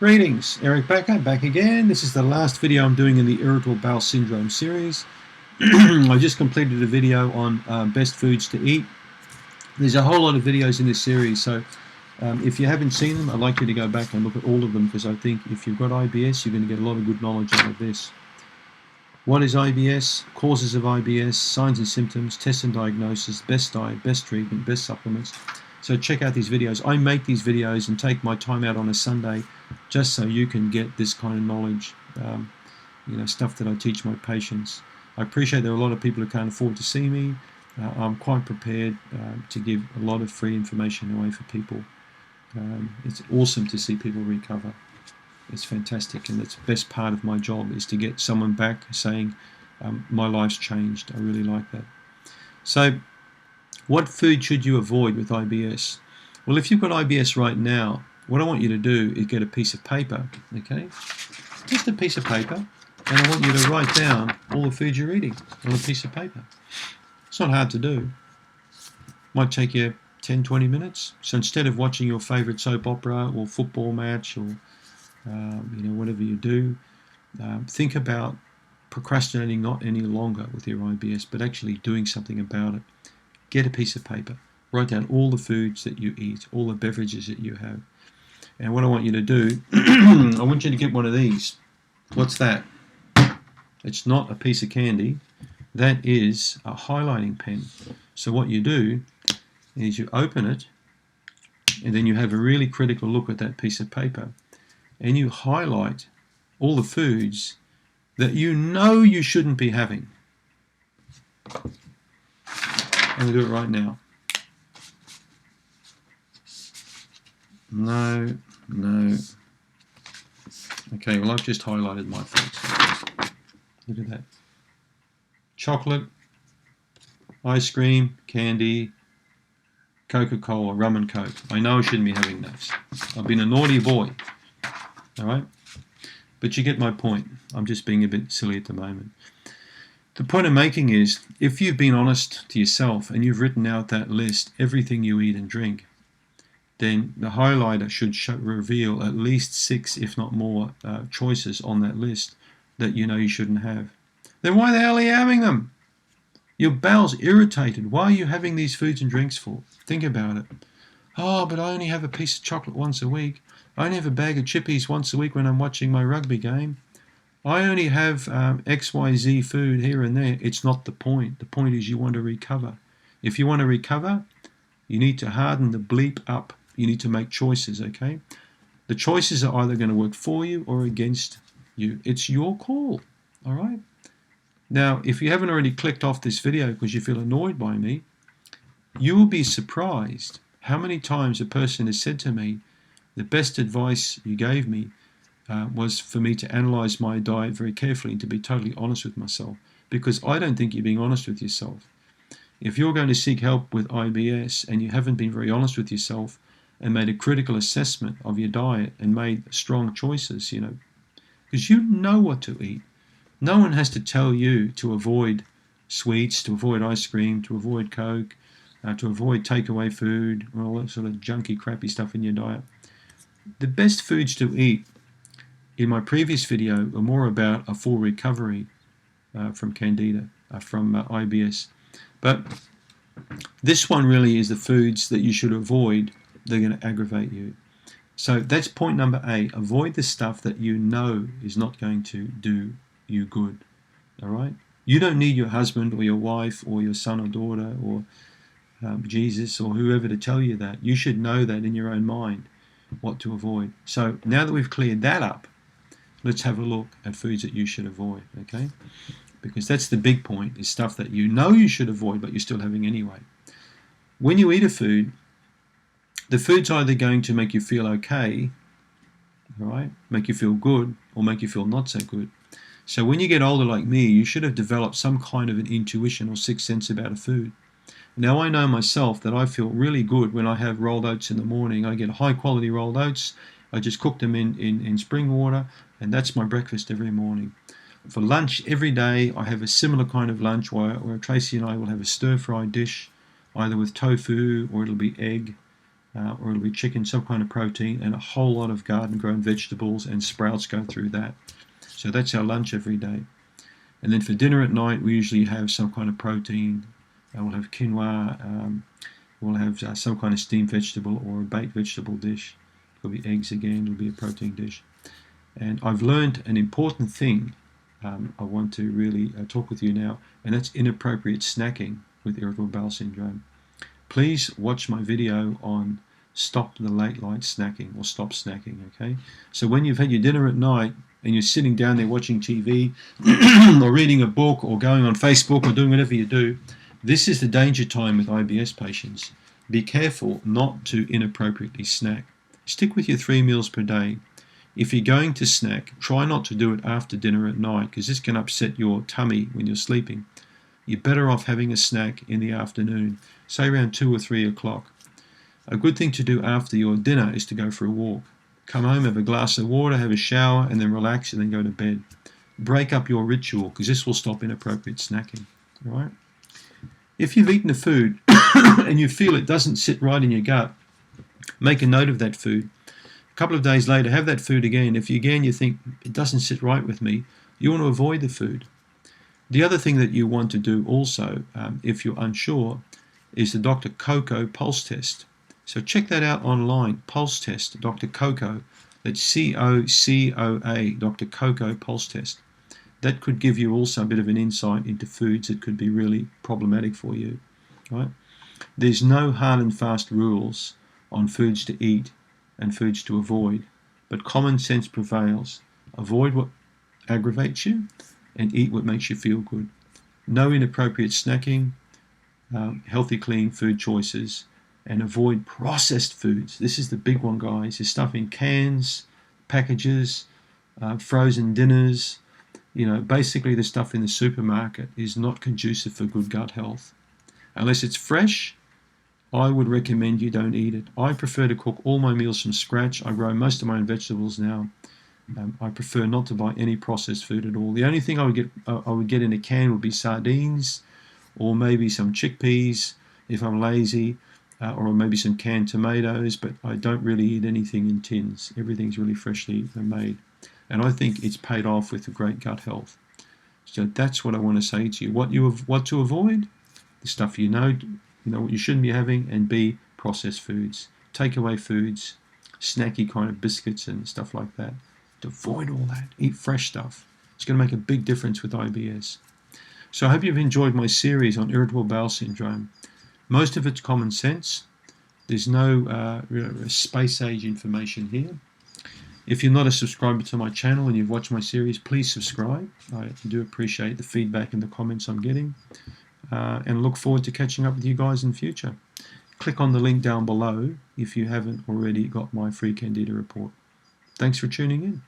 Greetings, Eric Bakker back again. This is the last video I'm doing in the irritable bowel syndrome series. I just completed a video on best foods to eat. There's a whole lot of videos in this series, so if you haven't seen them, I'd like you to go back and look at all of them, because I think if you've got IBS, you're going to get a lot of good knowledge out of this. What is IBS? Causes of IBS, signs and symptoms, tests and diagnosis, best diet, best treatment, best supplements. So check out these videos. I make these videos and take my time out on a Sunday just so you can get this kind of knowledge, stuff that I teach my patients. I appreciate there are a lot of people who can't afford to see me. I'm quite prepared to give a lot of free information away for people. It's awesome to see people recover. It's fantastic, and that's the best part of my job, is to get someone back saying, my life's changed. I really like that. So what food should you avoid with IBS? Well, if you've got IBS right now, what I want you to do is get a piece of paper, okay? Just a piece of paper, and I want you to write down all the food you're eating on a piece of paper. It's not hard to do. Might take you 10-20 minutes. So instead of watching your favorite soap opera or football match or whatever you do, think about procrastinating not any longer with your IBS, but actually doing something about it. Get a piece of paper. Write down all the foods that you eat, all the beverages that you have. And what I want you to do, I want you to get one of these. What's that? It's not a piece of candy. That is a highlighting pen. So what you do is you open it, and then you have a really critical look at that piece of paper, and you highlight all the foods that you know you shouldn't be having. I'm going to do it right now. No. Okay, well, I've just highlighted my foods. Look at that. Chocolate, ice cream, candy, Coca-Cola, rum and Coke. I know I shouldn't be having those. I've been a naughty boy. All right? But you get my point. I'm just being a bit silly at the moment. The point I'm making is, if you've been honest to yourself and you've written out that list, everything you eat and drink, then the highlighter should reveal at least 6, if not more, choices on that list that you know you shouldn't have. Then why the hell are you having them? Your bowel's irritated. Why are you having these foods and drinks for? Think about it. Oh, but I only have a piece of chocolate once a week. I only have a bag of chippies once a week when I'm watching my rugby game. I only have XYZ food here and there. It's not the point. The point is you want to recover. If you want to recover, you need to harden the bleep up. You need to make choices, okay? The choices are either going to work for you or against you. It's your call, all right? Now, if you haven't already clicked off this video because you feel annoyed by me, you will be surprised how many times a person has said to me, the best advice you gave me was for me to analyze my diet very carefully and to be totally honest with myself, because I don't think you're being honest with yourself. If you're going to seek help with IBS and you haven't been very honest with yourself and made a critical assessment of your diet and made strong choices, because you know what to eat. No one has to tell you to avoid sweets, to avoid ice cream, to avoid Coke, to avoid takeaway food, all that sort of junky, crappy stuff in your diet. The best foods to eat in my previous video are more about a full recovery from Candida, from IBS. But this one really is the foods that you should avoid. They're going to aggravate you. So that's point number A. Avoid the stuff that you know is not going to do you good. All right? You don't need your husband or your wife or your son or daughter or Jesus or whoever to tell you that. You should know that in your own mind, what to avoid. So now that we've cleared that up, let's have a look at foods that you should avoid, okay? Because that's the big point, is stuff that you know you should avoid, but you're still having anyway. When you eat a food, the food's either going to make you feel okay, all right, make you feel good, or make you feel not so good. So when you get older like me, you should have developed some kind of an intuition or sixth sense about a food. Now I know myself that I feel really good when I have rolled oats in the morning. I get high quality rolled oats. I just cook them in spring water, and that's my breakfast every morning. For lunch every day, I have a similar kind of lunch where Tracy and I will have a stir-fried dish, either with tofu or it'll be egg or it'll be chicken, some kind of protein, and a whole lot of garden-grown vegetables and sprouts go through that. So that's our lunch every day. And then for dinner at night, we usually have some kind of protein. We'll have quinoa, we'll have some kind of steamed vegetable or a baked vegetable dish. Could be eggs again, it'll be a protein dish. And I've learned an important thing I want to really talk with you now, and that's inappropriate snacking with irritable bowel syndrome. Please watch my video on stop the late night snacking, or stop snacking, okay? So when you've had your dinner at night and you're sitting down there watching TV or reading a book or going on Facebook or doing whatever you do, this is the danger time with IBS patients. Be careful not to inappropriately snack. Stick with your 3 meals per day. If you're going to snack, try not to do it after dinner at night, because this can upset your tummy when you're sleeping. You're better off having a snack in the afternoon, say around 2 or 3 o'clock. A good thing to do after your dinner is to go for a walk. Come home, have a glass of water, have a shower, and then relax, and then go to bed. Break up your ritual, because this will stop inappropriate snacking. All right? If you've eaten a food and you feel it doesn't sit right in your gut, make a note of that food. A couple of days later, have that food again. If you think it doesn't sit right with me, you want to avoid the food. The other thing that you want to do also, if you're unsure, is the Dr. Coco pulse test. So check that out online, pulse test, Dr. Coco. That's C-O-C-O-A, Dr. Coco pulse test. That could give you also a bit of an insight into foods that could be really problematic for you. Right? There's no hard and fast rules on foods to eat and foods to avoid, but common sense prevails. Avoid what aggravates you and eat what makes you feel good. No inappropriate snacking, healthy clean food choices, and avoid processed foods. This is the big one, guys. There's stuff in cans, packages, frozen dinners. Basically the stuff in the supermarket is not conducive for good gut health. Unless it's fresh, I would recommend you don't eat it. I prefer to cook all my meals from scratch. I grow most of my own vegetables now. I prefer not to buy any processed food at all. The only thing I would get in a can would be sardines, or maybe some chickpeas if I'm lazy, or maybe some canned tomatoes, but I don't really eat anything in tins. Everything's really freshly made. And I think it's paid off with a great gut health. So that's what I want to say to you. What to avoid? The stuff you know what you shouldn't be having, and B, processed foods, takeaway foods, snacky kind of biscuits and stuff like that. To avoid all that. Eat fresh stuff. It's going to make a big difference with IBS. So I hope you've enjoyed my series on irritable bowel syndrome. Most of it's common sense. There's no space age information here. If you're not a subscriber to my channel and you've watched my series, please subscribe. I do appreciate the feedback and the comments I'm getting, and look forward to catching up with you guys in the future. Click on the link down below if you haven't already got my free Candida report. Thanks for tuning in.